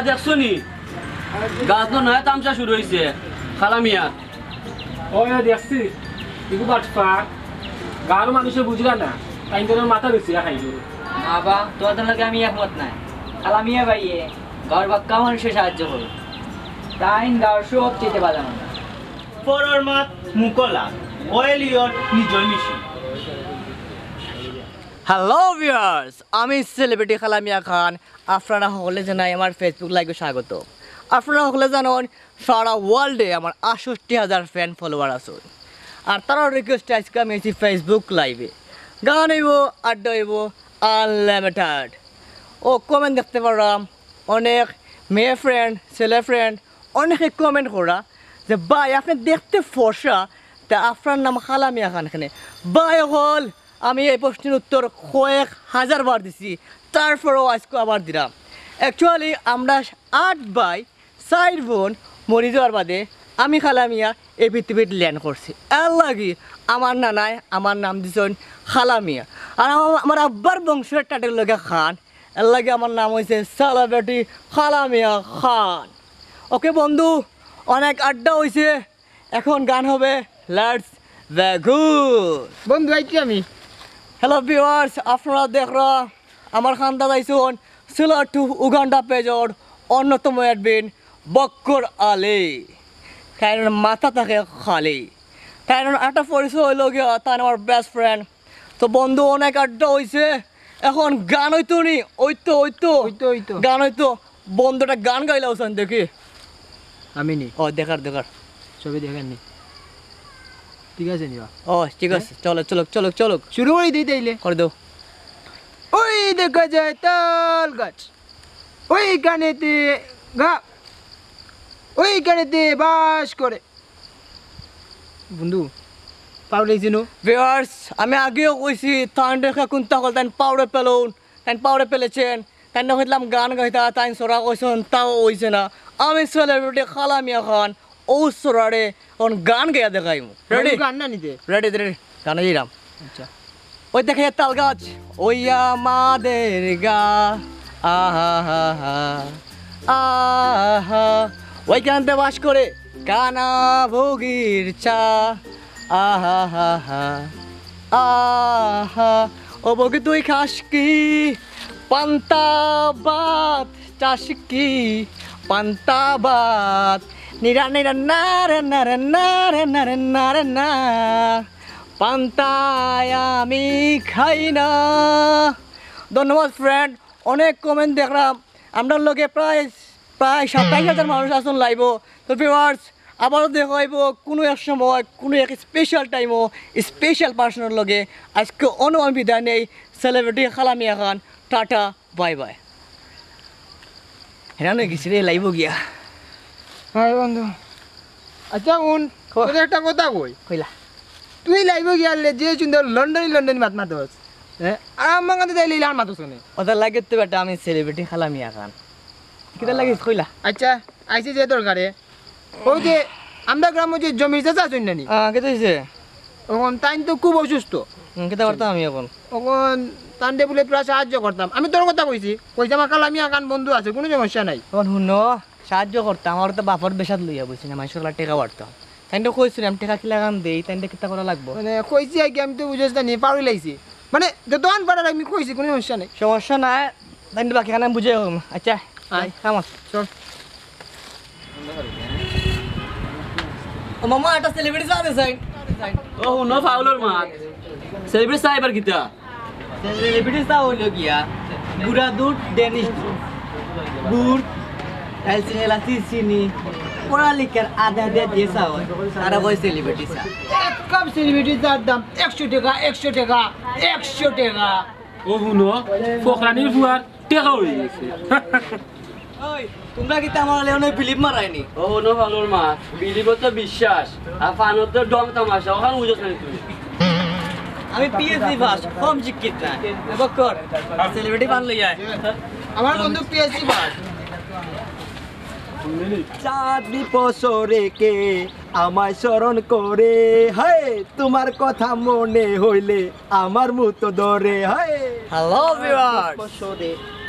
দেখছো নি গাছ নয়া তামসা শুরু হয়েছে খালামিয়া ওই দেখছি এগুলো বাটপা গাঁর মানুষে বুঝলা না তাই তোর মাথা বেশি খাইল আবা তোদের লাগে আমি একমত নাই খালামিয়া ভাইয়ে গাঁর বাক্কা মানুষের সাহায্য করো তাই গাঁর সব চেতে বাজানো পরর মাত মুকলা ওয়েলিয়র নিজর মিশি হ্যালো ভিউয়ার্স আমি সেলিব্রিটি খালামিয়া খান আপনারা সকলে জানাই আমার ফেসবুক লাইভে স্বাগত আপনারা সকলে জানেন সারা ওয়ার্ল্ডে আমার ৬৮,০০০ ফ্যান ফলোয়ার আছে আর তারা রিকোয়েস্ট আজকে আমি এসেছি ফেসবুক লাইভে গান হইব আড্ডা হইব আনলিমিটেড ও কমেন্ট দেখতে পারলাম অনেক মেয়ে ফ্রেন্ড ছেলে ফ্রেন্ড অনেকে কমেন্ট করা যে ভাই আপনি দেখতে ফর্সা তা আপনার নাম খালামিয়া খান এখানে ভাই হল আমি এই প্রশ্নের উত্তর কয়েক হাজার বার দিছি তারপরেও আজকে আবার দিলাম অ্যাকচুয়ালি আমরা ৮ ভাই ৪ বোন মরি যাওয়ার বাদে আমি খালামিয়া এই পৃথিবীর ল্যান্ড করছি এর লাগি আমার নানায় আমার নাম দিছেন খালামিয়া আর আমার আব্বার বংশের টাটের লগে খান এর লাগে আমার নাম হয়েছে সেলিব্রিটি খালামিয়া খান ওকে বন্ধু অনেক আড্ডা হয়েছে এখন গান হবে লেটস দ্য গুড বন্ধু আইছি আমি হ্যালো ভিউয়ার্স আপনারা দেখরা আমার খান্দা যাইছুন সিলেট টু উগান্ডা পেজর অন্যতম অ্যাডমিন বক্কর আলী কারণ মাথা থাকে খালি কারণ একটা পরিচয় হইল গিয়া তাই আমার বেস্ট ফ্রেন্ড তো বন্ধু অনেক আড্ডা হয়েছে এখন গান হইতো নি ওইতো গান হইতো বন্ধুটা গান গাইলে ওসান দেখি আমি নি ও দেখার ছবি দেখেননি ঠিক আছে নিবা ও ঠিক আছে চলো শুরু করে দিই তাইলে করে দাও ওই দেখা যায় তাল গাছ ওই গানেতে গা ওই গানেতে বাস করে বন্ধু পাউলে চিনো ভিউয়ার্স আমি আগেও কইছি তান রেখা কোনটা কল তাই পাউড়ে পেলেছেন তাই কইলাম গান গাইতা তাই সরা কইছেন তাও হইছে না আমি সেলিব্রিটি খালামিয়া খান ও সরারে ওন গান গাইয়া দেখাইমু রেডি গান না নিতে রেডি গান গাইরাম আচ্ছা ওই দেখে তাল গাছ ওই আমাদের গা আহা হা হা আহা ওইখানতে বাস করে কানা ভোগীর চা আহা হা হা আহা ও বগি তুই খাস কি পান্তা ভাত চাস কি পান্তা ভাত নিরা নিরা নারে নারে নারে নারে নারে না পান্তায় আমি খাই না ধন্যবাদ ফ্রেন্ড অনেক কমেন্ট দেখলাম আমরা লোকে প্রায় ২৭,০০০ মানুষ আসুন লাইব তো ভিউয়ার্স আবারও দেখাইব কোনো এক সময় কোনো এক স্পেশাল টাইমও স্পেশাল পার্সনের লগে আজকে অনুমান বিদায় নেই celebrity খালামিয়া Khan tata bye by হ্যাঁ গেছি রে লাইব গিয়া হ্যাঁ বন্ধু আচ্ছা তোর একটা কথা কই কইলা তুই লাইব গিয়ালে যে সুন্দর লন্ডন মাত মাতস হ্যাঁ আর আমার কাছে তাইলে ইলান মাতস নে ওদের লাগে তো বেটা আমি সেলিব্রিটি খালামিয়া খান কিটা লাগিস কইলা আচ্ছা আইছে যে দরকারে ওই যে আমরা গ্রামে যে জমির চাষা আছেন নানি কেটে হয়েছে তখন তাই তো খুব অসুস্থ কেটে পারতাম আমি এখন তখন তান্ডে বলে প্রায় সাহায্য করতাম আমি তোর কথা কইছি আমার কালামিয়া কান বন্ধু আছে কোনো সমস্যা নাই তখন শুনো সাহায্য করতাম আমার তো বাপর বেসাদ লইয়া বুঝছি না মানুষের টেকা বাড়তাম তাই তো কইছিলাম টেকা কি লাগান দেই তাই কিতা করা লাগবো মানে কইছি আর কি আমি তো বুঝেছি না পারি লাইছি মানে যতক্ষণ পারার আমি কইছি কোনো সমস্যা নাই সমস্যা নাই তাই বাকি খানা বুঝে আচ্ছা আয় আমার চল ও মামা একটা সেলিব্রিটি সাথে চাই ও হুনো ফাউলর মাত সেলিব্রিটি সাইবার কিতা সেলিব্রিটি সা হইলো গিয়া গুড়া দুধ ডেনিশ গুড় এলসিনেলা চিনি পড়ালিকার আধা দিয়ে সা হয় তারা কই সেলিব্রিটি সা এক কাপ সেলিব্রিটি যার দাম 100 টাকা 100 টাকা 100 টাকা ও হুনো ফকরানির ফুয়ার টেকা হয়ে গেছে ওই তোমরা কি আমার লেওনে ফিলিপ মারাইনি ও হুনো ফাউলর মাত বিলিব তো বিশ্বাস আর ফানত তো ডম তামাশা ওখান বুঝছ না তুই আমি পিএসসি পাস কম শিক্ষিত না বকর সেলিব্রিটি বান লই যায় আমার বন্ধু পিএসসি পাস চাঁদ বিপসরে কে আমায় স্মরণ করে, হায় তোমার কথা মনে হইলে আমার মতো ধরে, হায়। হ্যালো ভিউয়ার্স,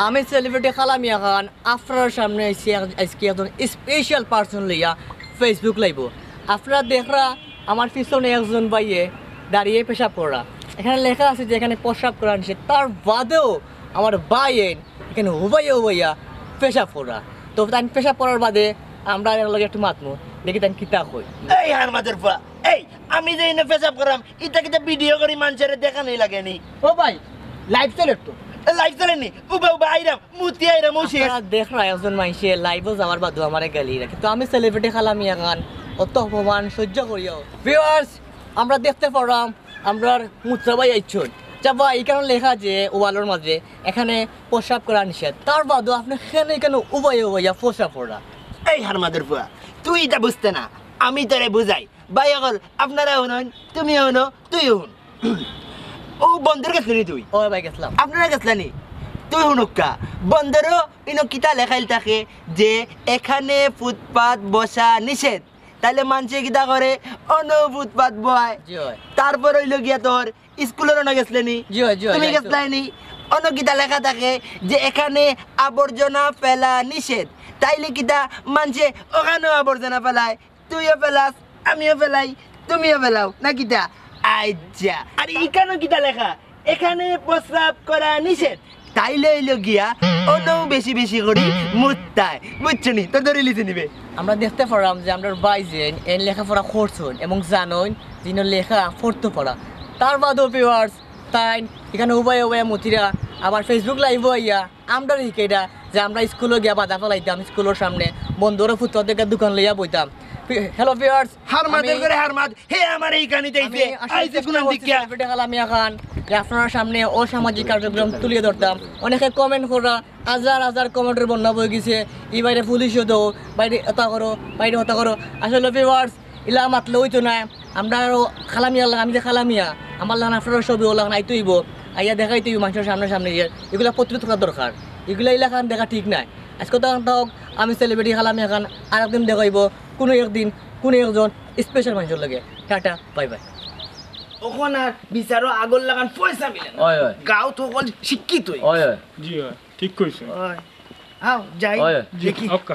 আমি সেলিব্রিটি খালামিয়া খান আপনার সামনে এসে আজকে একজন স্পেশাল পার্সন লইয়া ফেসবুক লাইভ। আপনারা দেখরা আমার পিছনে একজন ভাইয়ে দাঁড়িয়ে পেশাব করা, এখানে লেখা আছে যে এখানে প্রস্রাব করা নিষেধ, তার বাদেও আমার ভাইয়ের এখানে হুবাইয়া পেশাব করা। তো তাই পেশাব করার বাদে আমরা লগে একটু মাতমু দেখি তাই কিতা কই। এই হার মাদের ফুয়া, এই আমি যে এনে পেশাব করাম এটা কিটা ভিডিও করি মানুষের দেখা নেই লাগেনি? ও ভাই লাইভ চলে তো লাইভ চলেনি, উবা উবা আইরাম মুতি আইরাম ওসে। আপনারা দেখরা একজন মানুষে লাইভও যাওয়ার বাদে আমারে গালি রাখে, তো আমি সেলিব্রিটি খালামিয়া খান অত অপমান সহ্য করিও। ভিউয়ার্স, আমরা দেখতে পারলাম আমরার মুত্রা ভাই আইছুন যা ভাই এখানে লেখা যে ওয়ালের মাঝে এখানে প্রস্রাব করা নিষেধ, তার বাদও আপনি কেন উবাইয়া প্রস্রাব করা? এই হার মাদের ফুয়া, তুই এটা বুঝতে না, আমি তোরে বুঝাই। ভাই অকল আপনারা শুনুন, তুমি শুনো, তুই শুন। ও বন্ধের গেছলি তুই? ও ভাই গেছিলাম। আপনারা গেছলানি? তুই শুনুকা, বন্ধেরও ইনো কিতা লেখাইল থাকে যে এখানে ফুটপাত বসা নিষেধ, তাইলে মানুষে কিতা করে অন্য ফুটপাত বয়। জি হয়, তারপর হইল গিয়া তোর স্কুলেরও না গেছলেনি? জি হয়, জি হয়, তুমি যাইতো। গেছলাইনি? অন্য কিতা লেখা থাকে যে এখানে আবর্জনা ফেলা নিষেধ, তাইলে কিতা মানুষে ওখানেও আবর্জনা ফেলায়, তুইও ফেলাস, আমিও ফেলাই, তুমিও ফেলাও না কিতা? আচ্ছা, আর এখানেও কিতা লেখা এখানে প্রস্রাব করা নিষেধ, তাইলে হইল গিয়া অন্য বেশি বেশি করি মুত্তায়, বুঝছো নি? তোর ধরে লিখে নিবে। আমরা দেখতে পারলাম যে আমরা বাইজেন এর লেখাপড়া করছেন এবং জানেন যিনি লেখা পড়তে পড়া, তার বাদেও ভিউয়ার্স তাই এখানে উবাইয়া মতিরা আবার ফেসবুক লাইভ হইয়া আমরা শিখাইটা যে আমরা স্কুলে গিয়া বাধা ফেলাইতাম, স্কুলের সামনে বন্ধুরা ফুটপাত থেকে দোকান লইয়া বইতাম। হ্যালো ভিউয়ার্স, হার মাদের করে হার মাদ, হে আমার এই কানিতে আইছে গুনান দিকিয়া। খালামিয়া খান যে আপনার সামনে অসামাজিক কার্যক্রম তুলিয়ে ধরতাম, অনেকে কমেন্ট করা হাজার কমেন্টের বন্যা বয়ে গেছে, এই বাইরে পুলিশও দো, বাইরে হতা করো, বাইরে হতা করো। আসলে ভিউয়ার্স ইলা মাতলে হইতো না, আমরা আরও খালামিয়া আমি যে খালামিয়া আমার লাগান আপনার ছবি ওলা আইতো হইব, আইয়া দেখাইতে হইব মানুষের সামনে এগুলা প্রতিরোধ করা দরকার, এগুলা এলাকান দেখা ঠিক নাই। আজকে তো হোক আমি সেলিব্রিটি খালামিয়া খান আর একদিন দেখাইব কোনো একদিন কোনো একজন স্পেশাল মানুষের লাগে। Tata, bye bye. ওখন আর বিচারও আগর লাগান পয়সা মিলে না। ওই ওই গাঁও তো অকল শিক্ষিত হই। ওই ওই জি হয়, ঠিক কইছো। ওই আও যাই ওই দেখি। ওকে,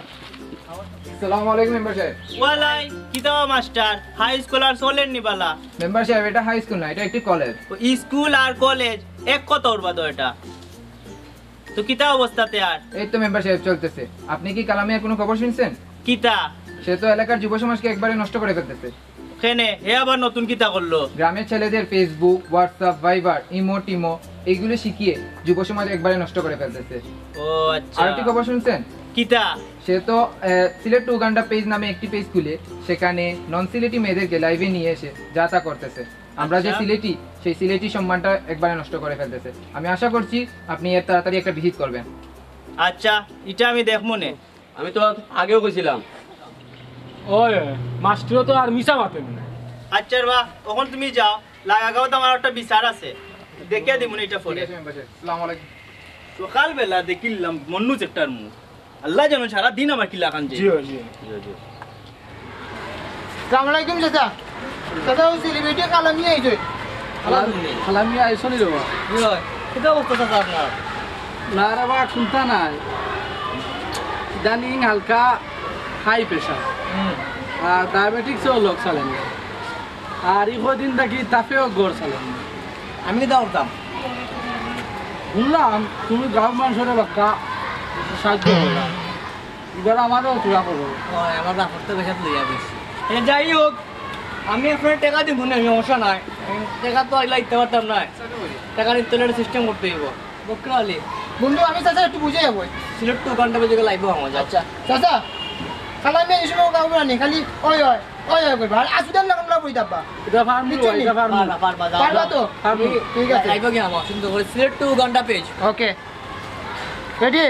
আসসালামু আলাইকুম মেম্বার সাহেব। ওয়ালাই কিতাবা মাস্টার হাই স্কুল আর চলেন নিবালা? মেম্বার সাহেব, এটা হাই স্কুল না, এটা একটি কলেজ। স্কুল আর কলেজ এক কত উড়বা তো এটা তো কিতা অবস্থাতে আর এই তো মেম্বার সাহেব চলতেছে। আপনি কি কালামিয়ার কোনো খবর শুনছেন? কিতা সে তো এলাকার যুব সমাজকে একবারে নষ্ট করে ফেলতেছে। কেনে হে আবার নতুন কিতা করলো? গ্রামের ছেলেদের ফেসবুক, হোয়াটসঅ্যাপ, ভাইবার, ইমো টিমো এইগুলো শিখিয়ে যুব সমাজ একবারে নষ্ট করে ফেলতেছে। ও আচ্ছা, আর একটি খবর শুনছেন? কিতা? সে তো সিলেট টু উগান্ডা পেজ নামে একটি পেজ খুলে সেখানে নন সিলেটি মেয়েদেরকে লাইভে নিয়ে এসে যা তা করতেছে। আমরা যে আচ্ছা। সিলেটি, সেই সিলেটি সম্মানটা একবারে নষ্ট করে ফেলতেছে। আমি আশা করছি আপনি এর তাড়াতাড়ি একটা ভিজিট করবেন। আচ্ছা, এটা আমি দেখবো নে। আমি তো আগেও কইছিলাম। ওই মাস্টারও তো আর মিশা মাতেন না। আচ্ছা বা তখন তুমি যাও, লাগাগাঁও তো আমার একটা বিচার আছে, দেখিয়া দিব না এটা পরে। আসসালামু আলাইকুম। সকালবেলা দেখিলাম মন্নুজ একটার মুখ, আল্লাহ যেন সারা দিন আমার কিলা কান জি হয়, জি হয়। আসসালামু আলাইকুম চাচা। চাচা ও সেলিব্রিটি কালামিয়া আইছে। খালামিয়া আইসনি রে বা কিতা অবস্থা আছে আপনার? না রে বা শুনতা নাই ইদানিং হালকা হাই প্রেশার আর ডায়াবেটিক্সও লোক চালেন আর ই কদিন থাকি তাপেও গড় চালেন। আমি কিতা করতাম? শুনলাম তুমি গাঁও মানুষের বাক্কা সাহায্য করলাম, এবার আমারও চূড়া করবো। ওই আমার বাপর তো বেশাত লইয়া গেছি। যাই হোক, আমি আপনার টাকা দিব না, সমস্যা নাই। টাকা তো আইলা দিতে পারতাম না, টাকা নিতে হলে সিস্টেম করতে হইব। বকরা আলী বন্ধু আমি চাচা একটু বুঝে যাবো। সিলেট টু ঘন্টা বেজে লাইভ আমার। আচ্ছা চাচা কালামিয়া এই সময় গাঁও না খালি ওই ওই ওই ওই করবা আর আসুদাম লাগাম লাভ হই দাব্বা। এটা ফার্মি এটা ফার্মি পারবা পারবা তো? ঠিক আছে। লাইভ গিয়ে আমার সুন্দর করে সিলেট টু ঘন্টা পেজ। Okay ready?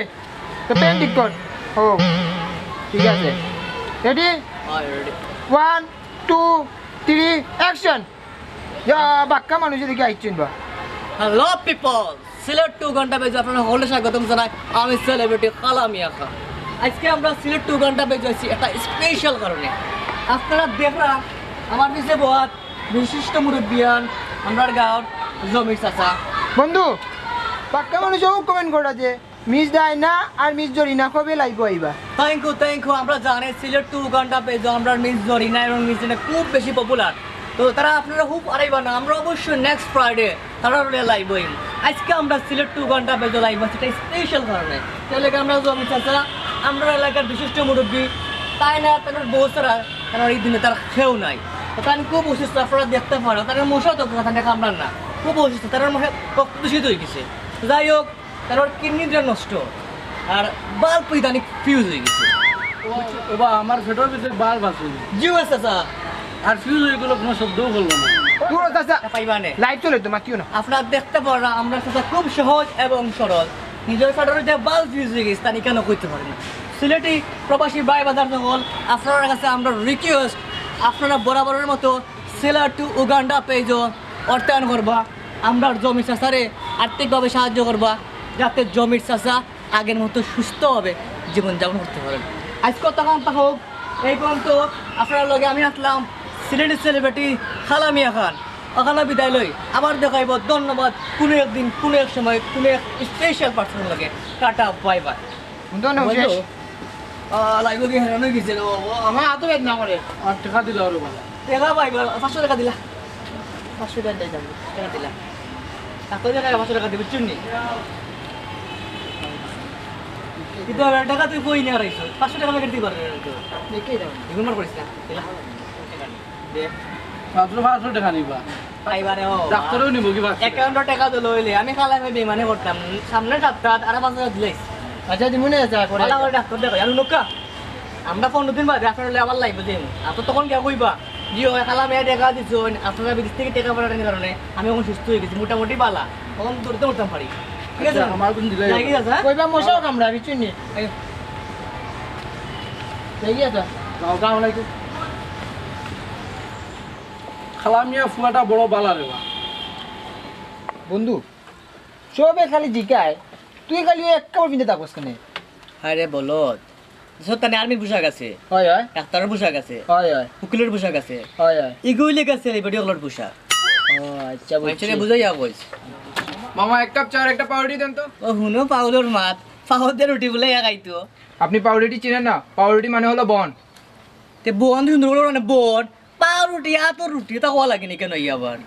তো পেন ঠিক কর। ও ঠিক আছে, রেডি? হয় রেডি। 1 2 3 অ্যাকশন। ইয়া বাক্কা মানুষ দিকে আইছেন বা। হ্যালো পিপল, সিলেট টু ঘন্টা পেজ আপনারা হলে স্বাগতম জানাই। আমি সেলিব্রিটি খালামিয়া খান। আজকে আমরা সিলেট টু ঘন্টা পেজ আছি একটা স্পেশাল কারণে। আপনারা দেখরা আমার নিচে বহুত বিশিষ্ট মুরব্বিয়ান আমরা গাঁৱৰ জমির চাচা বন্ধু পাক্কা মানুষও কমেন্ট করা যে মিস দেয় না আর মিস জরি না কবে লাইব আইবা থ্যাংক ইউ আমরা জানি সিলেট টু ঘন্টা পেজ আমরা মিস জরিনা এবং মিস জরিনা খুব বেশি পপুলার তো তারা আপনারা খুব আড়াইবা না আমরা অবশ্যই নেক্সট ফ্রাইডে তারা লাইভ হইম আজকে আমরা সিলেট টু ঘন্টা পেজ লাইভ সেটা স্পেশাল কারণে তাহলে আমরা জমি চাচা আমরা এলাকার বিশিষ্ট মুরব্বী তাই না তাদের বউ তারা তারা এই দিনে তার খেয়েও নাই তার খুব অসুস্থ আপনারা দেখতে পারো তাদের মশা তো কথা কামড়ান না খুব অসুস্থ তার মশা রক্ত দূষিত হয়ে গেছে যাই হোক তার কিডনিটা নষ্ট আর বাল্ব ইদানিক ফিউজ হয়ে গেছে ওবা আমার পেটের ভিতরে বার বাঁচে জিও চাচা আর ফিউজ হয়ে গেল কোনো শব্দও করলো না তোর চাচা পাইবানে লাইভ চলে তো মাতিও না আপনারা দেখতে পারা আমরা চাচা খুব সহজ এবং সরল নিজের ফেডারে যে বাল্ব ফিউজ হয়ে গেছে তা কেন করতে পারে না সিলেটি প্রবাসী ভাই বাজার সকল আপনার কাছে আমরা রিকোয়েস্ট আপনারা বরাবরের মতো সিলেট টু উগান্ডা পেজও অর্থায়ন করবা আমরা জমির চাষারে আর্থিকভাবে সাহায্য করবা যাতে জমির চাষা আগের মতো সুস্থভাবে জীবনযাপন করতে পারেন আজ কতক্ষণ হোক এই পর্যন্ত আপনার লগে আমি আসলাম সিলেটি সেলিব্রিটি খালামিয়া খান ওখানে বিদায় লই আবার দেখাইব ধন্যবাদ কোনো একদিন কোনো এক সময় কোনো এক স্পেশাল পার্সন লাগে টাটা বাই বাই শেষ লাইব গিয়ে হেরানো গেছিল আমার হাতও বেদ না করে আর টাকা দিল আরো ভালো টাকা পাইব 500 টাকা দিলা 500 টাকা দিয়ে যাবো টাকা দিলা এত টাকা 500 টাকা দিবি চুন্নি কিন্তু আর টাকা তুই কই না রাইছো 500 টাকা মেরে দিতে পারবে দেখে দাও ইগনোর করিস না দিলা দে 500 টাকা নিবা পাইবারে ও ডাক্তারও নিব কি ভাই অ্যাকাউন্টে টাকা তো লইলে আমি খালা আমি বেমানে করতাম সামনে সপ্তাহ আর 500 টাকা দিলাই আচ্ছা দিমুনে আছে করে ভালো করে ডাক্তার দেখো আর নৌকা আমরা 15 দিন বাদে আপনারা আবার লাইভ দিন আপনি তখন কি কইবা জি ওই খালা মেয়ে টাকা দিছো আপনারা বিদেশ থেকে টাকা পাঠানোর কারণে আমি এখন সুস্থ হয়ে গেছি মোটামুটি বালা তখন দৌড়তে উঠতাম পারি ঠিক আছে আমার কোন দিলাই লাগি আছে কইবা মশাও কামড়া বিচুনি লাগি আছে আসসালামু আলাইকুম খালামিয়া ফুয়াটা বড় বালা রে বা বন্ধু সবে খালি জিকায় তুই খালি এক কাপড় পিনতে থাকস কেন আরে বলত সত্তানে আর্মির পোশাক আছে হয় হয় ডাক্তারের পোশাক আছে হয় হয় উকিলের পোশাক আছে হয় হয় এগুলি গেছে সেলিব্রিটি হলোর পোশাক ও আচ্ছা বুঝছি বুঝছে বুঝাইয়া কইছ মামা এক কাপ চা আর একটা পাউরুটি দেন তো ও হুনো পাউলোর মাত পাউদের রুটি বলে খাইতো আপনি পাউরুটি চিনেন না পাউরুটি মানে হলো বন তে বোন তুই নুরো না বোন পাউরুটি এত রুটি তা হওয়া লাগেনি কেন ইয়া আবার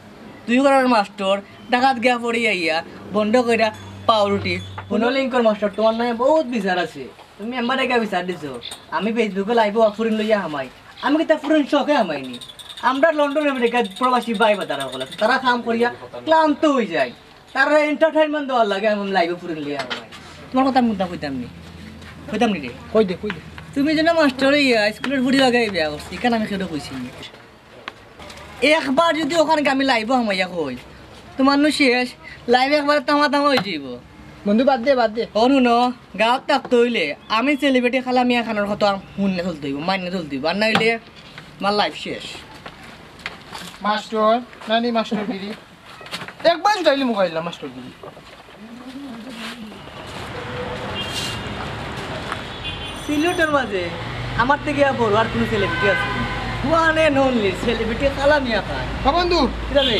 তুই করার মাস্টার ডাকাত গিয়া পড়ে আইয়া বন্ধ কইরা পাউরুটি হুনলিঙ্কর মাস্টার তোমার নামে বহুত বিচার আছে তুমি আমার একা বিচার দিছো আমি ফেসবুকে লাইভ অফুরিন লইয়া হামাই আমি কি তা ফুরিন শখে হামাইনি আমরা লন্ডন আমেরিকা প্রবাসী ভাই বা তারা কাম করিয়া ক্লান্ত হয়ে যায় তারা এন্টারটেইনমেন্ট দেওয়ার লাগে আমি লাইভে ফুরিন লইয়া হামাই তোমার কথা মুদ্দা কইতাম নি রে কই দে তুমি যেন মাস্টার ইয়া স্কুলের ফুড়ি লাগাই বিয়া করছি কেন আমি সেটা কইছি একবার যদি ওখানে আমি লাইভ হামাইয়া কই তোমার নো শেষ লাইভ একবার তামা হয়ে যাইব বন্ধু বাদ দে অনুন গাঁৱত থাকতে হইলে আমি সেলিব্রিটি খালামিয়া খানের কথা শুনে চলতে হইব মান্য চলতে হইব আর না হইলে আমার লাইফ শেষ মাস্টার নানি মাস্টার গিরি একবার উঠাইলি মোবাইল মাস্টার গিরি সিলেটের মাঝে আমার থেকে বড় আর কোনো সেলিব্রিটি আছে ওয়ান এন্ড অনলি সেলিব্রিটি খালামিয়া খান বন্ধু ঠিক আছে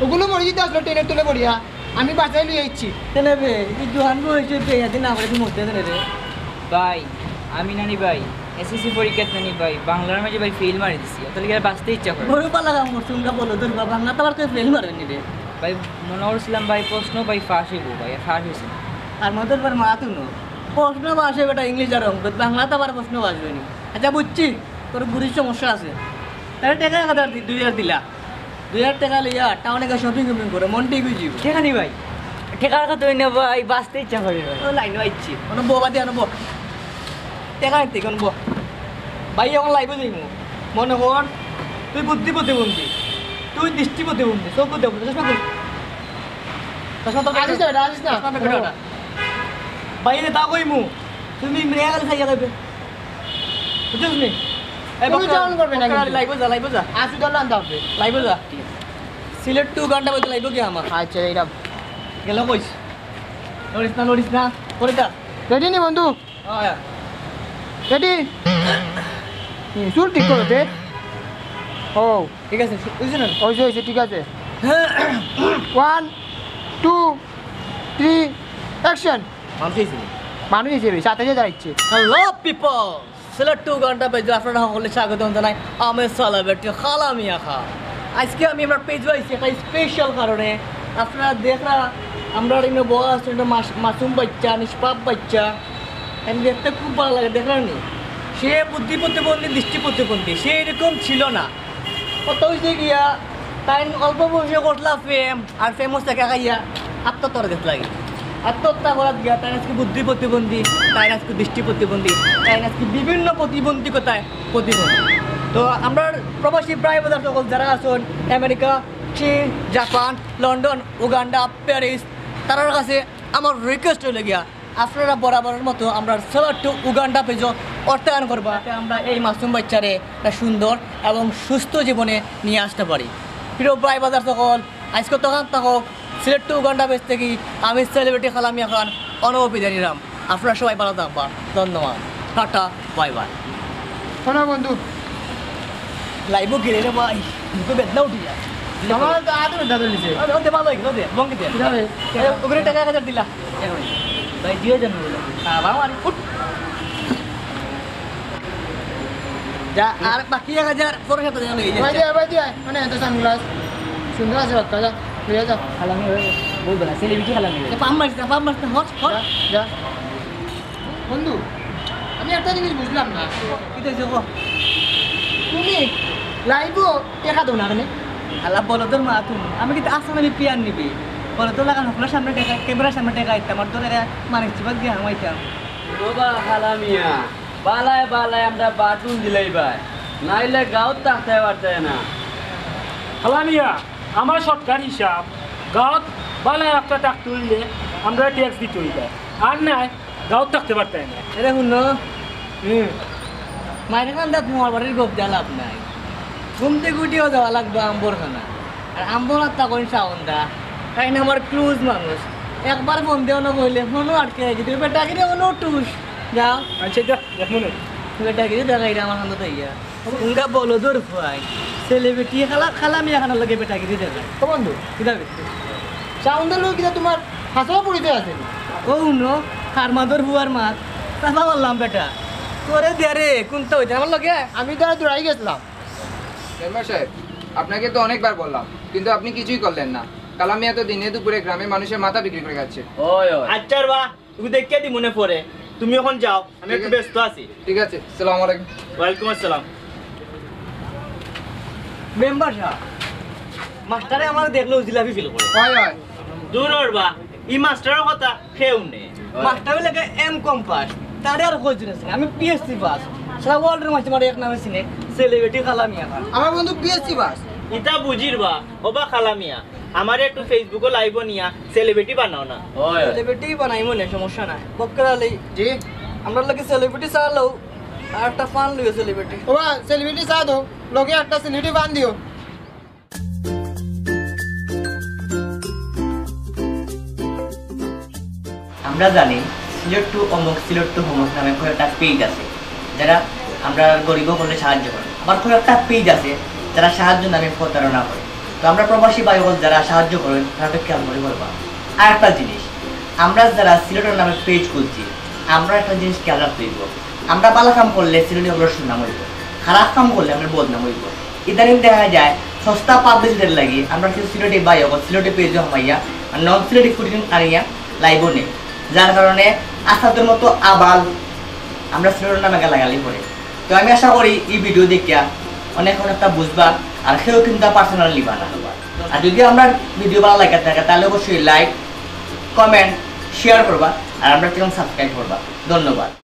ওগুলো মরে যেতে আসলো ট্রেনের তুলে পড়িয়া আমি বাঁচাই লিয়ে আইছি তেনেবে এই জোহান হয়েছে বেয়াদি না করে মরতে দেনে রে ভাই আমি নানি ভাই এসএসসি পরীক্ষা নানি ভাই বাংলার মাঝে ভাই ফেল মারি দিছি তাহলে কি আর বাঁচতে ইচ্ছা করে বড় পালা কাম করছুন গা বলো তোর বাবা না তো আর কেউ ফেল মারেনি রে ভাই মনে করছিলাম ভাই প্রশ্ন ভাই ফাঁস হইব ভাই ফাঁস হয়েছে না। আর মধ্যে বার মা তুনো প্রশ্ন আসে বেটা ইংলিশ আর অঙ্ক বাংলা তো আবার প্রশ্ন আসবে নি আচ্ছা বুঝছি তোর বুড়ির সমস্যা আছে তাহলে টাকা কথা 2000 দিলা 2000 টাকা লইয়া টাউনে গিয়ে শপিং করে মন ঠিক হয়ে যাবে ঠিক আছে ভাই ঠেকার কথা হই না ভাই বাঁচতে ইচ্ছা করে ভাই ও লাইন আইছি কোনো ববা দিয়ে আনবো টাকা নিতে কোন বো ভাই এখন লাইভ যাইব মনে কর তুই বুদ্ধি প্রতিবন্ধী তুই দৃষ্টি প্রতিবন্ধী সব প্রতিবন্ধী চশমা কর চশমা তো আসিস না বাইরে তা কইমু তুমি মেয়ে গেলে খাইয়া যাবে বুঝছিস নি তুমি যেমন করবে না কিন্তু। লাইভ যা $80 আনতে হবে লাইভ যা সিলেট 2 ঘন্টা বলতে লাইভ কি আমার আচ্ছা এটা গেল কইস লড়িস না করে দা রেডি নি বন্ধু আয়া রেডি চুল ঠিক করো তে ও ঠিক আছে বুঝছেন হয়েছে ঠিক আছে 1 2 3 অ্যাকশন মানুষ হয়েছিল মানুষ হিসেবে সাথে যে দাঁড়াচ্ছে হ্যালো পিপল সিলেট টু ঘন্টা পেজে আপনারা সকলে স্বাগত জানাই আমি সেলিব্রিটি খালামিয়া খান আজকে আমি আমার পেজ পাইছি একটা স্পেশাল কারণে আপনারা দেখরা আমরা এখানে বড় আছে একটা মাসুম বাচ্চা নিষ্পাপ বাচ্চা আমি দেখতে খুব ভালো লাগে দেখলেন নি সে বুদ্ধি প্রতিবন্ধী দৃষ্টি প্রতিবন্ধী সে এরকম ছিল না কত হয়েছে গিয়া তাই অল্প বয়সে করলা ফেম আর ফেমাস দেখা খাইয়া আত্মহত্যা দেখতে লাগে আত্মহত্যা করার গিয়া তাই আজকে বুদ্ধি প্রতিবন্ধী তাই আজকে দৃষ্টি প্রতিবন্ধী তাই আজকে বিভিন্ন প্রতিবন্ধিকতায় প্রতিবন্ধী তো আমরা প্রবাসী প্রায় বাজার সকল যারা আছেন আমেরিকা চীন জাপান লন্ডন উগান্ডা প্যারিস তার কাছে আমার রিকোয়েস্ট হয়ে গিয়া আপনারা বরাবরের মতো আমরা সিলেট টু উগান্ডা পেজও অর্থায়ন করবা আমরা এই মাসুম বাচ্চারে একটা সুন্দর এবং সুস্থ জীবনে নিয়ে আসতে পারি প্রিয় প্রায় বাজার সকল আজকে তখন থাকুক সিলেট টু উগান্ডা পেজ থেকে আমি সেলিব্রিটি খালামিয়া খান অনুবিদায় নিলাম আপনারা সবাই ভালো থাকবা ধন্যবাদ টাটা বাই বাই শোনো বন্ধু লাইভও গিরে রে ভাই মুখে বেদনা উঠি যায় আমার তো আদর দাদর নিছে ওতে ভালো হইলো দে বঙ্গি দে ওগুলো টাকা 1000 দিলা ভাই দিয়ে দেন বলে বাবা মারি ফুট যা আর বাকি 1000 পরে সাথে জানো এই ভাই দিয়ে মানে এত সানগ্লাস সুন্দর আছে বাক্কা যা ফিরে যা খালামি বলবো না সেলিব্রিটি খালামি পাম মারতে হট হট যা বন্ধু আমি একটা জিনিস বুঝলাম না কি দেখছো গো তুমি লাইভও টেকা দাও না কেন আল্লাহ বলো তোর মা তুমি আমি কিন্তু আসলে আমি পিয়ার নিবি বলো তো লাগানো হলো সামনে টাকা ক্যামেরার সামনে টাকা আইতাম আর তোর মানে চিবাক দিয়ে হামাইতাম বাবা খালামিয়া বালায় বালায় আমরা বাটুন দিলাই ভাই নাইলে গাঁত থাকতে পারতে না হালামিয়া আমার সরকার হিসাব গাঁত বালায় একটা টাক তুললে আমরা ট্যাক্স দিতে হইবে আর নাই গাঁত থাকতে পারতাম না এটা শুনো মায়ের কান্দা তোমার বাড়ির গোপ দেওয়া লাভ নাই ঘুমতে গুটিও যাওয়া লাগবে আম্বর খানা আর আম্বর আর তা করি সাউন্ডা তাই না আমার ক্লোজ মানুষ একবার ফোন দেও না বললে ফোনও আটকে গেছে তুমি বেটা কিনে কোনো টুস যাও আচ্ছা যা দেখো না বেটা কিনে দেখাই আমার হাতে তো ইয়া উনকা বলো দূর ভাই সেলিব্রিটি খালামি এখন লগে বেটা কিনে দেখাই ও বন্ধু কি দাবি সাউন্ডের লোক কিনা তোমার হাসাও পরিচয় আছে ও উনো কার মাদর হুয়ার মাত তাহলে বললাম বেটা তোরে দে রে কোনটা হইতে আমার লগে আমি তো আর দৌড়াই গেছিলাম মেম্বার সাহেব আপনাকে তো অনেকবার বললাম কিন্তু আপনি কিছুই করলেন না কালামিয়া তো দিনে দুপুরে গ্রামে মানুষের মাথা বিক্রি করে যাচ্ছে ওই ওই আচ্ছা বা তুমি দেখে দি মনে পড়ে তুমি এখন যাও আমি একটু ব্যস্ত আছি ঠিক আছে আসসালামু আলাইকুম ওয়ালাইকুম আসসালাম মেম্বার সাহেব মাস্টারে আমার দেখলো জিলাপি ফিল করে হয় হয় দূর বা ই মাস্টারের কথা খেউ নে মাস্টার লাগে এম কম পাস তারে আর কই দিছে আমি পিএসসি পাস সারা ওয়ার্ল্ডের মাঝে আমার এক নামে সিনে সেলিব্রিটি খালামিয়া খান আমার বন্ধু পিএসসি বাস ইটা বুঝির বা ওবা খালামিয়া আমার একটু ফেসবুকে লাইভ নিয়া সেলিব্রিটি বানাও না ওই ওই সেলিব্রিটি বানাই মনে সমস্যা নাই বকরালে জি আমরা লাগে সেলিব্রিটি চালাও আর একটা ফান লইও সেলিব্রিটি ওবা সেলিব্রিটি চা দো লগে একটা সেলিব্রিটি বান দিও আমরা জানি সিলেট টু অমুক সিলেট টু হোমক নামে একটা পেজ আছে যারা আমরা গরিব করলে সাহায্য করে আবার একটা পেজ আছে যারা সাহায্য নামে প্রতারণা করে তো আমরা প্রবাসী ভাইবোন যারা সাহায্য করেন তারা কেমন করে করবা আর একটা জিনিস আমরা যারা সিলেটের নামে পেজ খুলছি আমরা একটা জিনিস খেয়াল রাখতে হইব আমরা ভালো কাম করলে সিলেটে আমরা সুনাম হইব খারাপ কাম করলে আমরা বদনাম হইব ইদানিং দেখা যায় সস্তা পাবলিকদের লাগি আমরা কিছু সিলেটে ভাইবোন সিলেটে পেজও হামাইয়া আর নন সিলেটে ফুটিং আনিয়া লাইভও নেই যার কারণে আসাদের মতো আবাল আমরা সিলেটের নামে গালাগালি করে তো আমি আশা করি এই ভিডিও দেখিয়া অনেকটা বুঝবা আর সেও কিন্তু পার্সোনালি বানাবা আর যদি আমরা ভিডিও ভালো লাগে থাকে তাহলে অবশ্যই লাইক কমেন্ট শেয়ার করবা আর আমরা চ্যানেল সাবস্ক্রাইব করবা ধন্যবাদ।